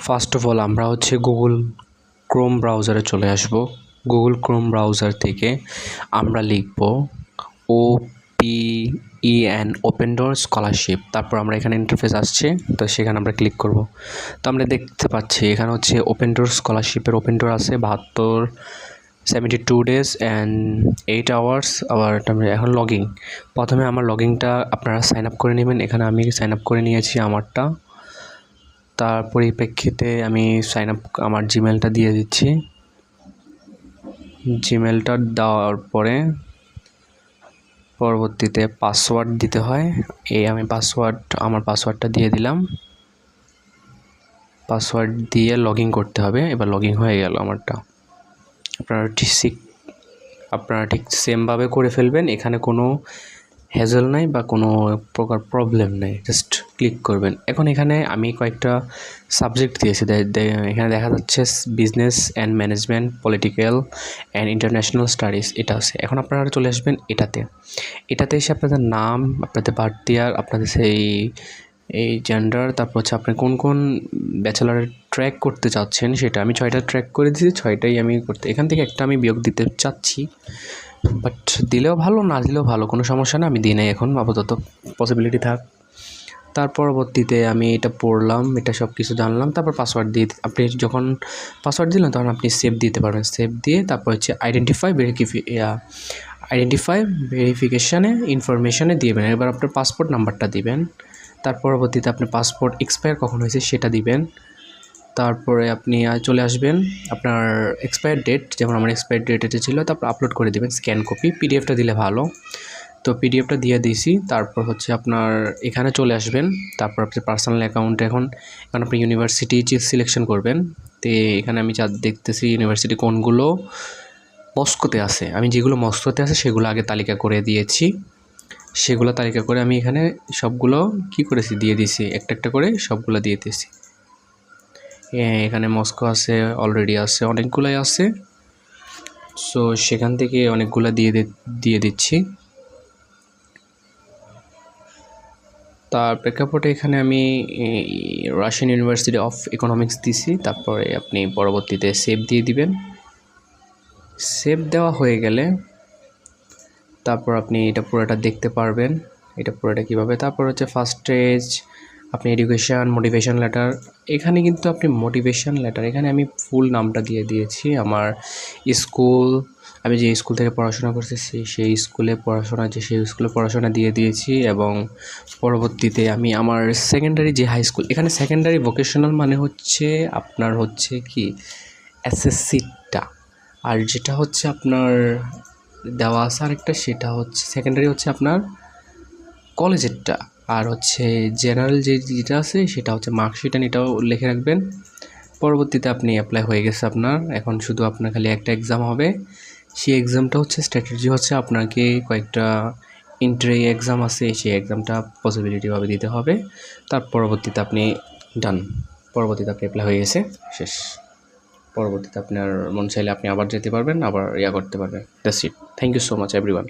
First of all আমরা হচ্ছে Google Chrome ব্রাউজারে চলে আসব। গুগল ক্রোম ব্রাউজার থেকে আমরা লিখব OPEN ওপেন ডোর স্কলারশিপ। তারপর আমরা এখানে ইন্টারফেস আসছে, তো সেখানে আমরা ক্লিক করব। তো আমরা দেখতে পাচ্ছি এখানে হচ্ছে ওপেন ডোর স্কলারশিপের ওপেন ডোর আছে 72 days অ্যান্ড 8 hours। আবার এখন লগইন, প্রথমে আমার লগইনটা আপনারা সাইন আপ করে নেবেন। এখানে আমি সাইন আপ করে নিয়েছি আমারটা। তার পরিপ্রেক্ষিতে আমি সাইন আপ আমার জিমেলটা দিয়ে দিচ্ছি। জিমেলটা দেওয়ার পরে পরবর্তীতে পাসওয়ার্ড দিতে হয়। আমি আমার পাসওয়ার্ডটা দিয়ে দিলাম। পাসওয়ার্ড দিয়ে লগইন করতে হবে। এবার লগইন হয়ে গেল আমারটা। আপনারা ঠিক সেমভাবে করে ফেলবেন। এখানে কোনো হ্যাজেল নাই বা কোনো প্রকার প্রবলেম নেই, জাস্ট ক্লিক করবেন। এখন এখানে আমি কয়েকটা সাবজেক্ট দিয়েছি, এখানে দেখা যাচ্ছে business and management, political and international studies, এটা আছে। এখন আপনারা চলে আসবেন এটাতে এসে আপনাদের নাম, আপনাদের বার্থ ইয়ার, আপনাদের এই জেন্ডার, তারপর হচ্ছে আপনি কোন কোন ব্যাচেলারের ট্র্যাক করতে চাচ্ছেন সেটা। আমি 6টা ট্র্যাক করে দিয়েছি, 6টাই আমি করতে, এখান থেকে একটা আমি বিয়োগ দিতে চাচ্ছি, বাট দিলেও ভালো, না দিলেও ভালো, কোনো সমস্যা না। আমি দিই নাই এখন, আপাতত পসিবিলিটি থাক। তার পরবর্তীতে আমি এটা পড়লাম, এটা সব কিছু জানলাম। তারপর পাসওয়ার্ড দিয়ে আপনি যখন পাসওয়ার্ড দিলেন তখন আপনি সেভ দিতে পারবেন। সেভ দিয়ে তারপর হচ্ছে আইডেন্টিফাই ভেরিফিকেশানে ইনফরমেশানে দিবেন। এবার আপনার পাসপোর্ট নাম্বারটা দিবেন। তার পরবর্তীতে আপনি পাসপোর্ট এক্সপায়ার কখন হয়েছে সেটা দিবেন। তারপরে আপনি চলে আসবেন আপনার এক্সপায়ার ডেট, যেমন আমার এক্সপায়ার ডেট এটা ছিল, তারপর আপলোড করে দেবেন স্ক্যান কপি। পিডিএফটা দিলে ভালো, তো পিডিএফটা দিয়ে দিয়েছি। তারপর হচ্ছে আপনার এখানে চলে আসবেন। তারপর আপনি পার্সোনাল অ্যাকাউন্টে এখন আপনি ইউনিভার্সিটি সিলেকশন করবেন। তো এখানে আমি যা দেখতেছি ইউনিভার্সিটি কোনগুলো মস্কোতে আছে, আমি যেগুলো মস্কোতে আছে সেগুলো আগে তালিকা করে দিয়েছি। সেগুলো তালিকা করে আমি এখানে সবগুলো কি করেছি দিয়ে দিয়েছি, একটা একটা করে সবগুলো দিয়ে দিয়েছি। এখানে মস্কো আছে, অলরেডি আছে, অনেকগুলাই আছে। সো সেখান থেকে অনেকগুলো দিয়ে দিচ্ছি। তার প্রেক্ষাপটে এখানে আমি রাশিয়ান ইউনিভার্সিটি অফ ইকোনমিক্স দিছি। তারপরে আপনি পরবর্তীতে সেভ দিয়ে দিবেন। সেভ দেওয়া হয়ে গেলে তারপর আপনি এটা পুরোটা দেখতে পারবেন, এটা পুরোটা কীভাবে। তারপর হচ্ছে ফার্স্ট স্টেজ আপনি এডুকেশান, মোটিভেশন লেটার। এখানে কিন্তু আপনি মোটিভেশন লেটার, এখানে আমি ফুল নামটা দিয়ে দিয়েছি, আমার স্কুল, আমি যে স্কুল থেকে পড়াশোনা করছি সেই স্কুলে পড়াশোনা দিয়ে দিয়েছি। এবং পরবর্তীতে আমি আমার সেকেন্ডারি যে হাই স্কুল, এখানে সেকেন্ডারি ভোকেশনাল মানে হচ্ছে আপনার হচ্ছে কি এসএসসিটা, আর যেটা হচ্ছে আপনার দেওয়া আছে আরেকটা, সেটা হচ্ছে সেকেন্ডারি হচ্ছে আপনার কলেজেরটা, আর হচ্ছে জেনারেল যেটা আছে সেটা হচ্ছে মার্কশিট, এটাও লিখে রাখবেন। পরবর্তীতে আপনি অ্যাপ্লাই হয়ে গেছে আপনার। এখন শুধু আপনার খালি একটা এক্সাম হবে, সেই এক্সামটা হচ্ছে স্ট্র্যাটেজি হচ্ছে আপনাকে কয়েকটা ইন্টারে এক্সাম আছে, সেই এক্সামটা পসিবিলিটিভাবে দিতে হবে। তার পরবর্তীতে আপনি ডান, পরবর্তীতে আপনি অ্যাপ্লাই হয়ে গেছে, শেষ। পরবর্তীতে আপনার মন চাইলে আপনি আবার যেতে পারবেন, আবার করতে পারবেন। That's it. Thank you so much everyone.